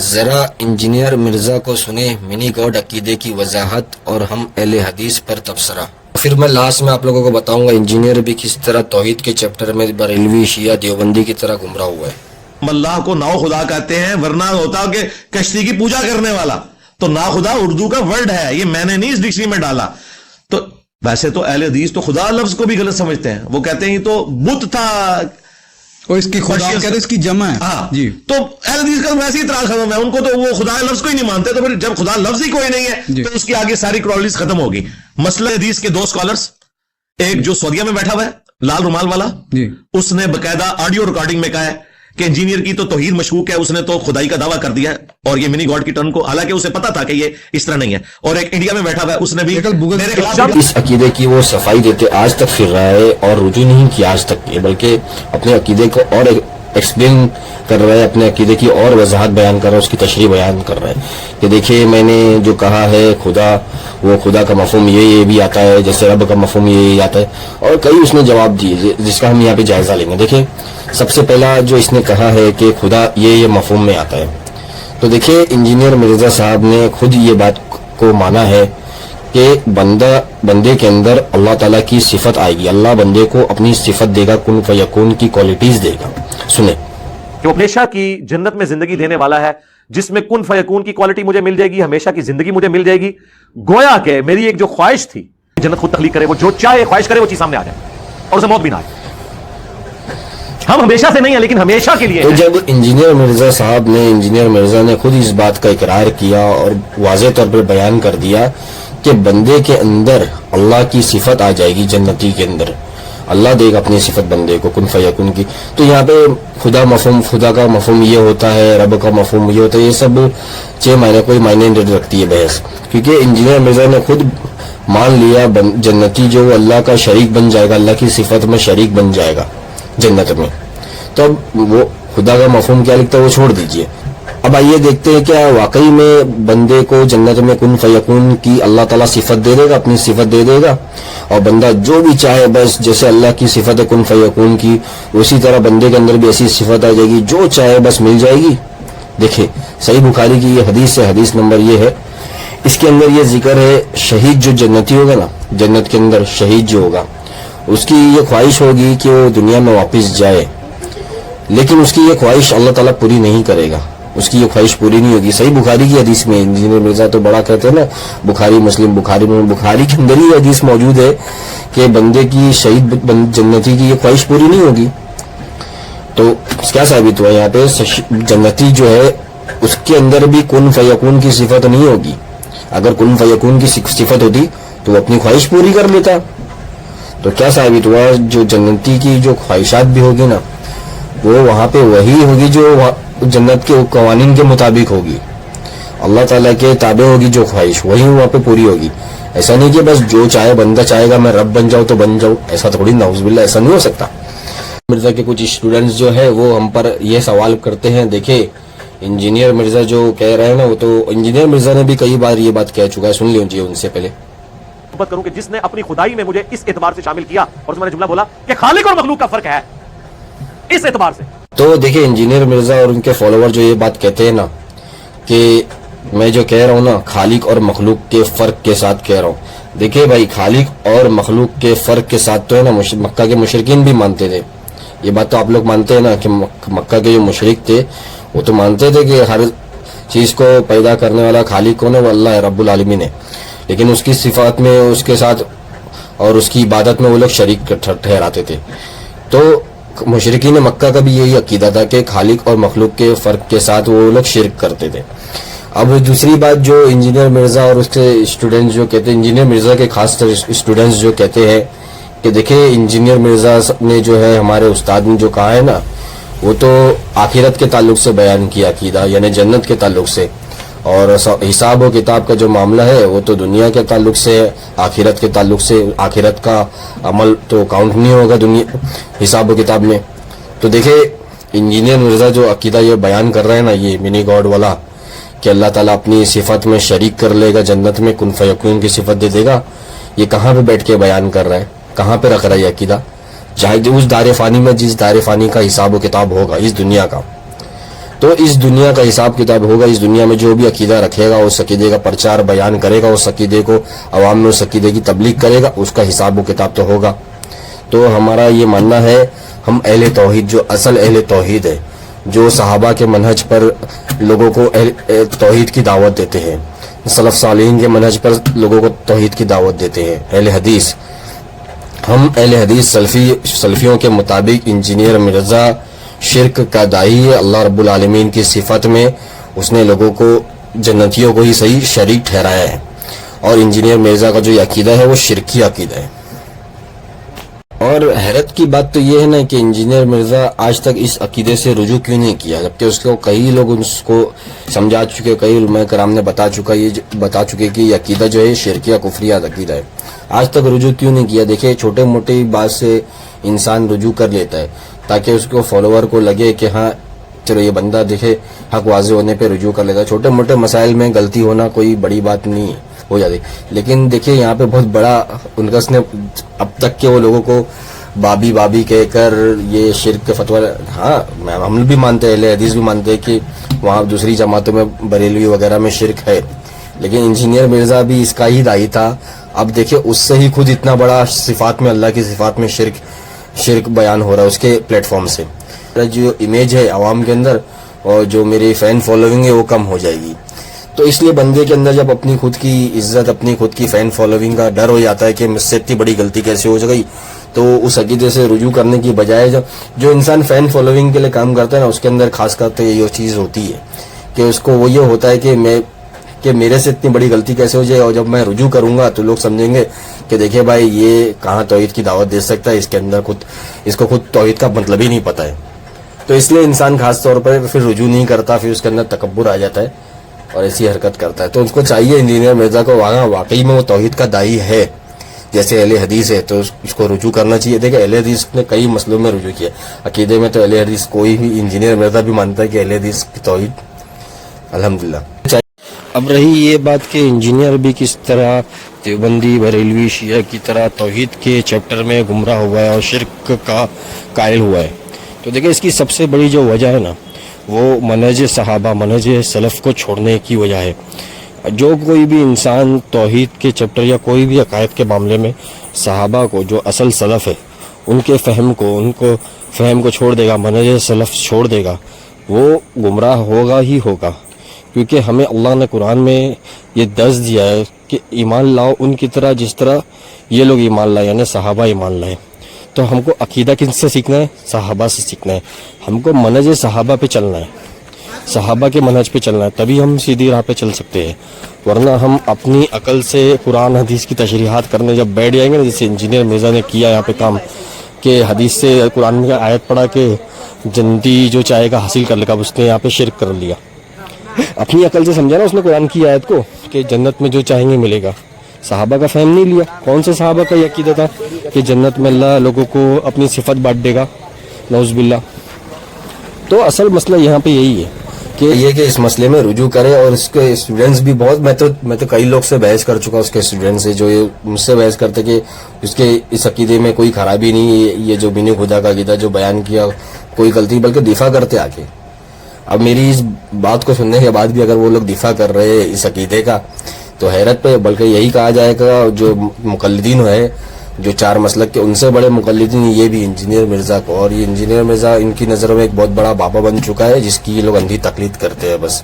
ذرا انجینئر مرزا کو سنے منی گاڈ عقیدے کی وضاحت اور ہم اہل حدیث پر تبصرہ. پھر میں لاسٹ میں آپ لوگوں کو بتاؤں گا انجینئر بھی کس طرح توحید کے چیپٹر میں بریلوی شیعہ دیوبندی کی طرح گمراہ ہوا ہے. اللہ کو ناؤ خدا کہتے ہیں، ورنہ ہوتا کہ کشتی کی پوجا کرنے والا. تو نا خدا اردو کا ورڈ ہے، یہ میں نے نہیں اس ڈکشنری میں ڈالا. تو ویسے تو اہل حدیث تو خدا لفظ کو بھی غلط سمجھتے ہیں. وہ کہتے ہیں یہ تو بت تھا اور اس کی خدا کہتے ہیں اس کی جمع ہے. ہاں جی تو اہل حدیث کا ویسے ہی اعتراض ختم ہے. ان کو تو وہ خدا لفظ کو ہی نہیں مانتے. تو پھر جب خدا لفظ ہی کوئی نہیں ہے تو اس کی آگے ساری کرولریز ختم ہوگی. مسئلہ حدیث کے دو اسکالرز، ایک جو سعودیہ میں بیٹھا ہوا ہے لال رومال والا، اس نے باقاعدہ آڈیو ریکارڈنگ میں کہا ہے کہ انجینئر کی تو توحید مشکوک ہے، اس نے تو خدائی کا دعویٰ کر دیا ہے اور یہ منی گاڈ کی ٹرم کو، حالانکہ اسے پتا تھا کہ یہ اس طرح نہیں ہے. اور ایک انڈیا میں بیٹھا ہوا ہے، اس نے بھی میرے خلاف اس عقیدے کی وہ صفائی دیتے آج تک پھر رہا ہے اور رجوع نہیں کیا آج تک، بلکہ اپنے عقیدے کو اور ایکسپلین کر رہا ہے، اپنے عقیدے کی اور وضاحت بیان کر رہا ہے، اس کی تشریح بیان کر رہا ہے کہ دیکھیے میں نے جو کہا ہے خدا، وہ خدا کا مفہوم یہ بھی آتا ہے، جیسے رب کا مفہوم یہ آتا ہے، اور کئی اس نے جواب دیے جس کا ہم یہاں پہ جائزہ لیں گے. دیکھیں سب سے پہلا جو اس نے کہا ہے کہ خدا یہ مفہوم میں آتا ہے، تو دیکھیے انجینئر مرزا صاحب نے خود یہ بات کو مانا ہے کہ بندے کے اندر اللہ تعالیٰ کی صفت آئے گی، اللہ بندے کو اپنی صفت دے گا، کن فیکون کی کوالٹیز دے گا. سنیں کہ وہ ہمیشہ کی جنت میں زندگی دینے والا ہے، جس میں کن فیکون کی کوالٹی مجھے مل جائے گی، ہمیشہ کی زندگی مجھے مل جائے گی. گویا کہ میری ایک جو خواہش تھی جنت خود تخلیق کرے، وہ جو چاہے خواہش کرے وہ چیز سامنے آ جائے اور اسے موت بھی نہ آئے. ہم ہمیشہ سے نہیں ہیں لیکن ہمیشہ کے لیے. تو جب انجینئر مرزا نے خود اس بات کا اقرار کیا اور واضح طور پر بیان کر دیا کہ بندے کے اندر اللہ کی صفت آ جائے گی، جنتی کے اندر اللہ دے گا اپنی صفت بندے کو کن فیکون کی. تو یہاں پہ خدا کا مفہوم یہ ہوتا ہے، رب کا مفہوم یہ ہوتا ہے، یہ سب 6 مہینے کوئی معنی نہیں رکھتی ہے بحث، کیونکہ انجینئر مرزا نے خود مان لیا جنتی جو اللہ کا شریک بن جائے گا، اللہ کی صفت میں شریک بن جائے گا جنت میں. تو اب وہ خدا کا مفہوم کیا لکھتا ہے وہ چھوڑ دیجئے. اب آئیے دیکھتے ہیں کیا واقعی میں بندے کو جنت میں کن فیکون کی اللہ تعالیٰ صفت دے دے گا، اپنی صفت دے دے گا، اور بندہ جو بھی چاہے بس جیسے اللہ کی صفت ہے کن فیکون کی، اسی طرح بندے کے اندر بھی ایسی صفت آ جائے گی، جو چاہے بس مل جائے گی. دیکھیں صحیح بخاری کی یہ حدیث ہے، حدیث نمبر یہ ہے، اس کے اندر یہ ذکر ہے شہید جو جنتی ہوگا نا، جنت کے اندر شہید جو ہوگا اس کی یہ خواہش ہوگی کہ وہ دنیا میں واپس جائے، لیکن اس کی یہ خواہش اللہ تعالیٰ پوری نہیں کرے گا، اس کی یہ خواہش پوری نہیں ہوگی. صحیح بخاری کی حدیث میں انجینئر مرزا تو بڑا کہتے ہیں نا، بخاری مسلم، بخاری کے اندر ہی حدیث موجود ہے کہ بندے کی شہید جنتی کی یہ خواہش پوری نہیں ہوگی. تو کیا ثابت ہوا یہاں پہ؟ جنتی جو ہے اس کے اندر بھی کن فیکون کی صفت نہیں ہوگی. اگر کن فیکون کی صفت ہوتی تو وہ اپنی خواہش پوری کر لیتا. تو کیا ثابت ہوا؟ جو جنتی کی جو خواہشات بھی ہوگی نا، وہ وہاں پہ وہی ہوگی جو جنت کے قوانین کے مطابق ہوگی، اللہ تعالیٰ کے تابع ہوگی جو خواہش، وہی وہاں پہ پوری ہوگی. ایسا نہیں کہ بس جو چاہے بندہ چاہے گا میں رب بن جاؤں تو بن جاؤں، ایسا تھوڑی، نعوذ باللہ، ایسا نہیں ہو سکتا. مرزا کے کچھ اسٹوڈنٹس جو ہے وہ ہم پر یہ سوال کرتے ہیں، دیکھیں انجینئر مرزا جو کہہ رہے ہیں نا، وہ تو انجینئر مرزا نے بھی کئی بار یہ بات کہہ چکا ہے، سن لیجیے ان سے پہلے. کروں کہ جس نے اپنی خدائی میں مجھے اس اعتبار سے شامل کیا، اور میں نے جملہ بولا کہ خالق اور مخلوق کا فرق ہے اس اعتبار سے. تو دیکھیں انجینئر مرزا اور ان کے فالوور جو یہ بات کہتے ہیں نا کہ میں جو کہہ رہا ہوں نا خالق اور مخلوق کے فرق کے ساتھ کہہ رہا ہوں، دیکھیں بھائی خالق اور مخلوق کے فرق کے ساتھ تو ہے نا مکہ کے مشرکین بھی مانتے تھے. یہ بات تو آپ لوگ مانتے ہیں نا کہ مکہ کے جو مشرک تھے وہ تو مانتے تھے کہ ہر چیز کو پیدا کرنے والا خالق کون ہے؟ وہ اللہ ہے، رب العالمین ہے. لیکن اس کی صفات میں، اس کے ساتھ اور اس کی عبادت میں وہ لوگ شریک ٹھہراتے تھے. تو مشرکین مکہ کا بھی یہی عقیدہ تھا کہ خالق اور مخلوق کے فرق کے ساتھ وہ لوگ شرک کرتے تھے. اب دوسری بات جو انجینئر مرزا اور اس کے اسٹوڈنٹس جو کہتے ہیں، انجینئر مرزا کے خاص طور اسٹوڈنٹس جو کہتے ہیں کہ دیکھیں انجینئر مرزا نے جو ہے ہمارے استاد نے جو کہا ہے نا، وہ تو آخرت کے تعلق سے بیان کیا عقیدہ، یعنی جنت کے تعلق سے، اور حساب و کتاب کا جو معاملہ ہے وہ تو دنیا کے تعلق سے، آخرت کے تعلق سے. آخرت کا عمل تو کاؤنٹ نہیں ہوگا دنیا حساب و کتاب میں. تو دیکھیں انجینئر مرزا جو عقیدہ یہ بیان کر رہے ہیں نا، یہ منی گاڈ والا کہ اللہ تعالیٰ اپنی صفت میں شریک کر لے گا جنت میں، کن فیکون کی صفت دے دے گا، یہ کہاں پہ بیٹھ کے بیان کر رہا ہے؟ کہاں پہ رکھ رہا ہے یہ عقیدہ؟ چاہے اس دار فانی میں، جس دار فانی کا حساب و کتاب ہوگا اس دنیا کا، تو اس دنیا کا حساب کتاب ہوگا. اس دنیا میں جو بھی عقیدہ رکھے گا, اس عقیدے کا پرچار بیان کرے گا, اس عقیدے کو عوام میں اس عقیدے کی تبلیغ کرے گا, اس کا حساب و کتاب تو ہوگا. تو ہمارا یہ ماننا ہے, ہم اہل توحید, جو اصل اہل توحید ہے, جو صحابہ کے منہج پر لوگوں کو توحید کی دعوت دیتے ہیں, سلف صالحین کے منہج پر لوگوں کو توحید کی دعوت دیتے ہیں, اہل حدیث, ہم اہل حدیث سلفیوں کے مطابق انجینئر مرزا شرک کا داعی ہے. اللہ رب العالمین کی صفت میں اس نے لوگوں کو, جنتیوں کو ہی صحیح, شریک ٹھہرایا ہے. اور انجینئر مرزا کا جو یہ عقیدہ ہے وہ شرکی عقیدہ ہے. اور حیرت کی بات تو یہ ہے نا کہ انجینئر مرزا آج تک اس عقیدے سے رجوع کیوں نہیں کیا, جبکہ اس کو کئی لوگ اس کو سمجھا چکے, کئی علماء کرام نے بتا چکے کہ یہ عقیدہ جو ہے شرکیہ کفریہ عقیدہ ہے. آج تک رجوع کیوں نہیں کیا؟ دیکھیں, چھوٹے موٹے بات سے انسان رجوع کر لیتا ہے تاکہ اس کو فالوور کو لگے کہ ہاں چلو یہ بندہ دیکھے حق واضح ہونے پہ رجوع کر لیتا ہے. چھوٹے موٹے مسائل میں غلطی ہونا کوئی بڑی بات نہیں ہے, ہو جاتی. لیکن دیکھیں یہاں پہ بہت بڑا ان کا, اس نے اب تک کے وہ لوگوں کو بابی کہہ کر یہ شرک کے فتویٰ, ہاں ہم بھی مانتے ہیں, اہل حدیث بھی مانتے ہیں کہ وہاں دوسری جماعتوں میں بریلوی وغیرہ میں شرک ہے, لیکن انجینئر مرزا بھی اس کا ہی داعی تھا. اب دیکھیں اس سے ہی خود اتنا بڑا صفات میں, اللہ کی صفات میں شرک بیان ہو رہا ہے اس کے پلیٹ فارم سے. جو امیج ہے عوام کے اندر اور جو میری فین فالوئنگ ہے وہ کم ہو جائے گی. تو اس لیے بندے کے اندر جب اپنی خود کی عزت, اپنی خود کی فین فالوئنگ کا ڈر ہو جاتا ہے کہ مجھ سے اتنی بڑی غلطی کیسے ہو گئی, تو اس عقیدے سے رجوع کرنے کی بجائے جو انسان فین فالوئنگ کے لیے کام کرتا ہے نا, اس کے اندر خاص کر تو یہ چیز ہوتی ہے کہ اس کو وہ یہ ہوتا ہے کہ میرے سے اتنی بڑی غلطی کیسے ہو جائے, اور جب میں رجوع کروں گا تو لوگ سمجھیں گے کہ دیکھیں بھائی یہ کہاں توحید کی دعوت دے سکتا ہے, اس کے اندر اس کو خود توحید کا مطلب ہی نہیں پتہ ہے. تو اس لیے انسان خاص طور پر پھر رجوع نہیں کرتا, پھر اس کے اندر تکبر آ جاتا ہے اور ایسی حرکت کرتا ہے. تو اس کو چاہیے انجینئر مرزا کو وہاں واقعی میں وہ توحید کا داعی ہے جیسے اہل حدیث ہے, تو اس کو رجوع کرنا چاہیے. دیکھیں اہل حدیث نے کئی مسئلوں میں رجوع کیا, عقیدے میں تو اہل حدیث کوئی بھی, انجینئر مرزا بھی مانتا ہے کہ اہل حدیث کی توحید الحمدللہ. اب رہی یہ بات کہ انجینئر بھی کس طرح دیوبندی بریلوی شیعہ کی طرح توحید کے چیپٹر میں گمراہ ہوا ہے اور شرک کا قائل ہوا ہے, تو دیکھیں اس کی سب سے بڑی جو وجہ ہے نا وہ منہج صحابہ, منہج سلف کو چھوڑنے کی وجہ ہے. جو کوئی بھی انسان توحید کے چیپٹر یا کوئی بھی عقائد کے معاملے میں صحابہ کو, جو اصل سلف ہے, ان کے فہم کو چھوڑ دے گا, منہج سلف چھوڑ دے گا, وہ گمراہ ہوگا ہی ہوگا. کیونکہ ہمیں اللہ نے قرآن میں یہ درس دیا ہے کہ ایمان لاؤ ان کی طرح جس طرح یہ لوگ ایمان لائے, یعنی صحابہ ایمان لائے. تو ہم کو عقیدہ کن سے سیکھنا ہے؟ صحابہ سے سیکھنا ہے. ہم کو منہج صحابہ پہ چلنا ہے, صحابہ کے منہج پہ چلنا ہے, تبھی ہم سیدھی راہ پہ چل سکتے ہیں. ورنہ ہم اپنی عقل سے قرآن حدیث کی تشریحات کرنے جب بیٹھ جائیں گے نا, جیسے انجینئر مرزا نے کیا یہاں پہ کام, کہ حدیث سے قرآن میں آیت پڑھا کہ جنتی جو چاہے گا حاصل کر لے گا, اس نے یہاں پہ شرک کر لیا. اپنی عقل سے سمجھا نا اس نے قرآن کی آیت کو کہ جنت میں جو چاہیں گے ملے گا. صحابہ کا فہم نہیں لیا. کون سے صحابہ کا یہ عقیدہ تھا کہ جنت میں اللہ لوگوں کو اپنی صفت بانٹ دے گا, نعوذ باللہ. تو اصل مسئلہ یہاں پہ یہی ہے کہ اس مسئلے میں رجوع کرے. اور اس کے اسٹوڈنٹس بھی بہت, میں تو کئی لوگ سے بحث کر چکا, اس کے اسٹوڈنٹس سے جو مجھ سے بحث کرتے کہ اس کے اس عقیدے میں کوئی خرابی نہیں, یہ جو بین خدا کا عقیدہ جو بیان کیا کوئی غلطی, بلکہ دفاع کرتے آ کے. اب میری اس بات کو سننے کے بعد بھی اگر وہ لوگ دفاع کر رہے ہیں اس عقیدے کا تو حیرت پہ, بلکہ یہی کہا جائے گا جو مقلدین ہے, جو چار مسلک کے, ان سے بڑے مقلدین یہ بھی انجینئر مرزا کو. اور یہ انجینئر مرزا ان کی نظروں میں ایک بہت بڑا بابا بن چکا ہے جس کی یہ لوگ اندھی تقلید کرتے ہیں بس.